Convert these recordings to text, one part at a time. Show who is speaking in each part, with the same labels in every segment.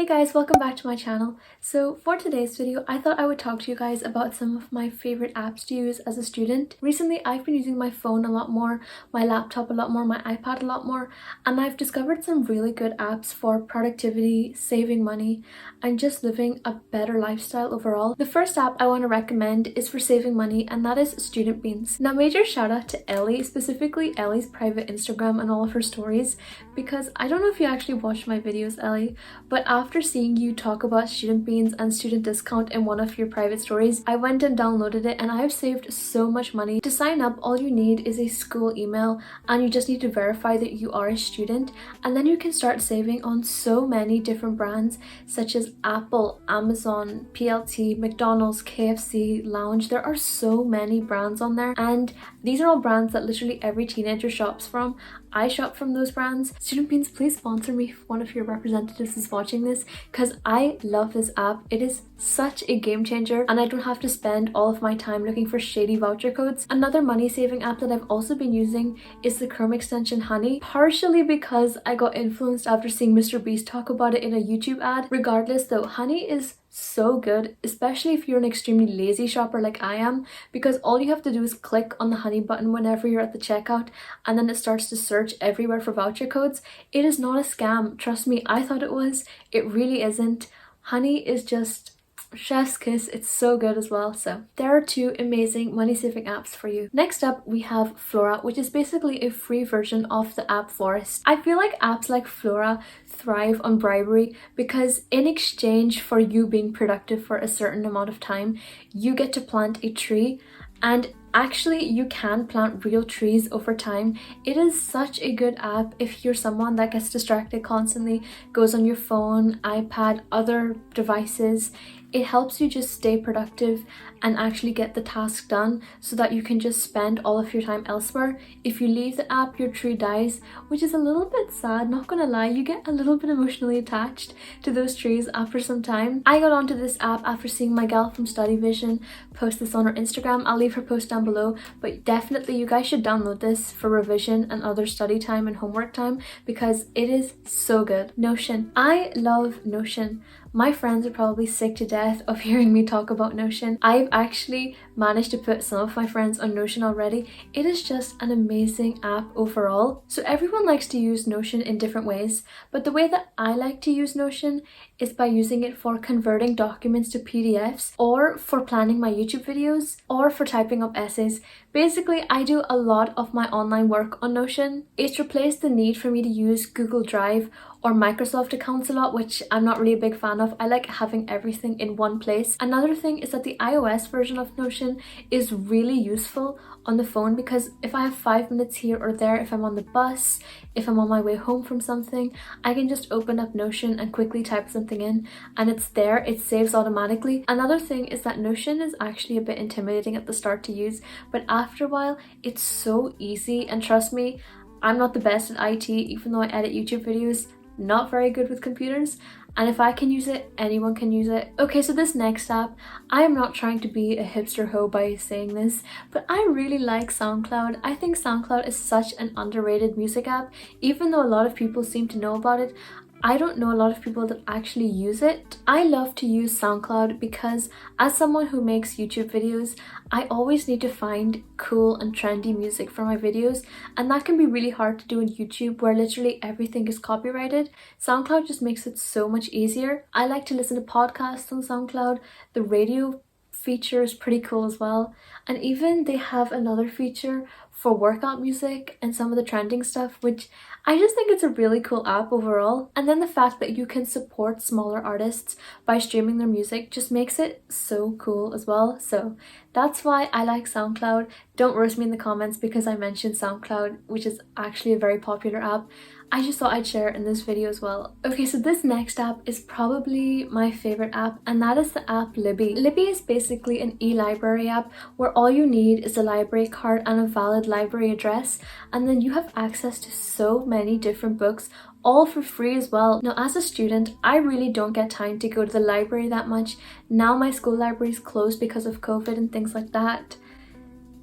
Speaker 1: Hey guys, welcome back to my channel. So for today's video, I thought I would talk to you guys about some of my favorite apps to use as a student. Recently, I've been using my phone a lot more, my laptop a lot more, my iPad a lot more, and I've discovered some really good apps for productivity, saving money, and just living a better lifestyle overall. The first app I want to recommend is for saving money, and that is Student Beans. Now, major shout out to Ellie, specifically Ellie's private Instagram and all of her stories, because I don't know if you actually watched my videos, Ellie, but after seeing you talk about Student Beans and student discount in one of your private stories, I went and downloaded it and I have saved so much money. To sign up, all you need is a school email and you just need to verify that you are a student, and then you can start saving on so many different brands such as Apple, Amazon, PLT, McDonald's, KFC, Lounge. There are so many brands on there, and these are all brands that literally every teenager shops from. I shop from those brands. Student Beans, please sponsor me if one of your representatives is watching this, because I love this app. It is such a game changer and I don't have to spend all of my time looking for shady voucher codes. Another money saving app that I've also been using is the Chrome extension Honey, partially because I got influenced after seeing Mr. Beast talk about it in a YouTube ad. Regardless though, Honey is so good, especially if you're an extremely lazy shopper like I am, because all you have to do is click on the Honey button whenever you're at the checkout and then it starts to search everywhere for voucher codes. It is not a scam, trust me. I thought it was. It really isn't. Honey is just chef's kiss. It's so good as well. So there are two amazing money saving apps for you. Next up we have Flora, which is basically a free version of the app Forest. I feel like apps like Flora thrive on bribery because in exchange for you being productive for a certain amount of time, you get to plant a tree, and actually you can plant real trees over time. It is such a good app if you're someone that gets distracted constantly, goes on your phone, iPad, other devices. It helps you just stay productive and actually get the task done so that you can just spend all of your time elsewhere. If you leave the app, your tree dies, which is a little bit sad, not gonna lie. You get a little bit emotionally attached to those trees after some time. I got onto this app after seeing my gal from Study Vision post this on her Instagram. I'll leave her post down below, but definitely you guys should download this for revision and other study time and homework time because it is so good. Notion. I love Notion. My friends are probably sick to death of hearing me talk about Notion. I've actually managed to put some of my friends on Notion already. It is just an amazing app overall. So everyone likes to use Notion in different ways, but the way that I like to use Notion is by using it for converting documents to PDFs, or for planning my YouTube videos, or for typing up essays. Basically, I do a lot of my online work on Notion. It's replaced the need for me to use Google Drive or Microsoft accounts a lot, which I'm not really a big fan of. I like having everything in one place. Another thing is that the iOS version of Notion is really useful on the phone, because if I have 5 minutes here or there, if I'm on the bus, if I'm on my way home from something, I can just open up Notion and quickly type something in and it's there. It saves automatically. Another thing is that Notion is actually a bit intimidating at the start to use, but after a while it's so easy, and trust me, I'm not the best at IT, even though I edit YouTube videos. Not very good with computers, and if I can use it, anyone can use it. Okay, so this next app, I am not trying to be a hipster hoe by saying this, but I really like SoundCloud. I think SoundCloud is such an underrated music app. Even though a lot of people seem to know about it, I don't know a lot of people that actually use it. I love to use SoundCloud because as someone who makes YouTube videos, I always need to find cool and trendy music for my videos, and that can be really hard to do on YouTube where literally everything is copyrighted. SoundCloud just makes it so much easier. I like to listen to podcasts on SoundCloud. The radio feature is pretty cool as well, and even they have another feature for workout music and some of the trending stuff, which I just think it's a really cool app overall. And then the fact that you can support smaller artists by streaming their music just makes it so cool as well. So that's why I like SoundCloud. Don't roast me in the comments because I mentioned SoundCloud, which is actually a very popular app. I just thought I'd share it in this video as well. Okay, so this next app is probably my favorite app, and that is the app Libby. Libby is basically an e-library app where all you need is a library card and a valid library address, and then you have access to so many different books, all for free as well. Now, as a student, I really don't get time to go to the library that much. Now my school library is closed because of COVID and things like that.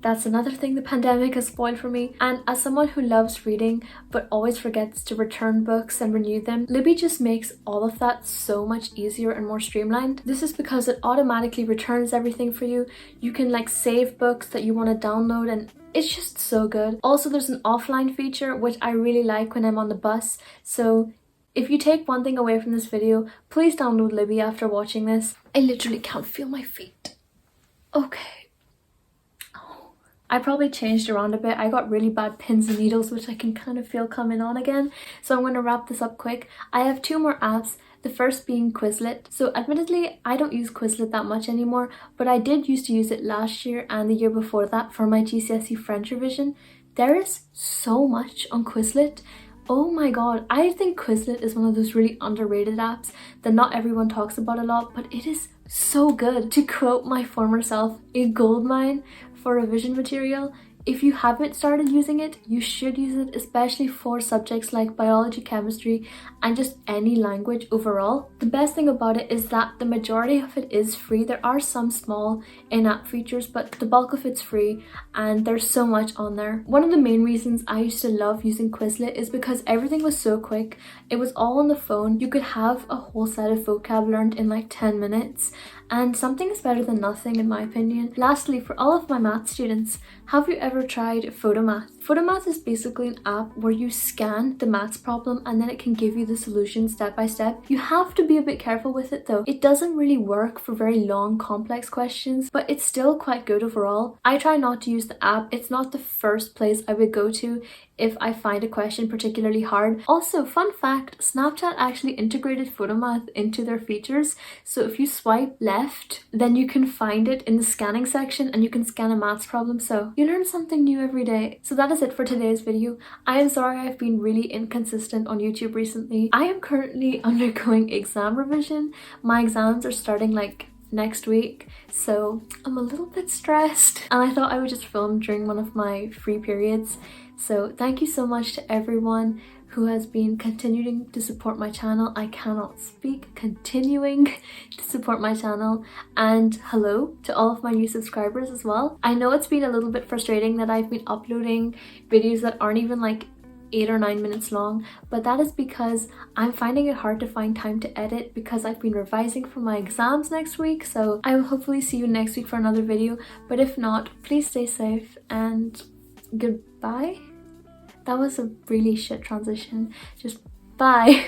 Speaker 1: That's another thing the pandemic has spoiled for me. And as someone who loves reading but always forgets to return books and renew them, Libby just makes all of that so much easier and more streamlined. This is because it automatically returns everything for you. You can like save books that you want to download, and it's just so good. Also, there's an offline feature which I really like when I'm on the bus. So if you take one thing away from this video, please download Libby after watching this. I literally can't feel my feet. Okay. Oh. I probably changed around a bit. I got really bad pins and needles, which I can kind of feel coming on again. So I'm going to wrap this up quick. I have 2 more apps. The first being Quizlet. So admittedly, I don't use Quizlet that much anymore, but I did used to use it last year and the year before that for my GCSE French revision. There is so much on Quizlet. Oh my god, I think Quizlet is one of those really underrated apps that not everyone talks about a lot, but it is so good. To quote my former self, a goldmine for revision material. If you haven't started using it, you should use it, especially for subjects like biology, chemistry, and just any language overall. The best thing about it is that the majority of it is free. There are some small in-app features, but the bulk of it's free, and there's so much on there. One of the main reasons I used to love using Quizlet is because everything was so quick. It was all on the phone. You could have a whole set of vocab learned in like 10 minutes. And something is better than nothing in my opinion. Lastly, for all of my math students, have you ever tried Photomath? Photomath is basically an app where you scan the maths problem and then it can give you the solution step by step. You have to be a bit careful with it though. It doesn't really work for very long complex questions, but it's still quite good overall. I try not to use the app. It's not the first place I would go to if I find a question particularly hard. Also, fun fact, Snapchat actually integrated Photomath into their features. So if you swipe left, then you can find it in the scanning section and you can scan a maths problem. So you learn something new every day. So that is it for today's video. I am sorry I've been really inconsistent on YouTube recently. I am currently undergoing exam revision. My exams are starting like next week, so I'm a little bit stressed, and I thought I would just film during one of my free periods. So thank you so much to everyone who has been continuing to support my channel. I cannot speak. Continuing to support my channel. And hello to all of my new subscribers as well. I know it's been a little bit frustrating that I've been uploading videos that aren't even like 8 or 9 minutes long, but that is because I'm finding it hard to find time to edit because I've been revising for my exams next week. So I will hopefully see you next week for another video, but if not, please stay safe and goodbye. That was a really shit transition. Just bye.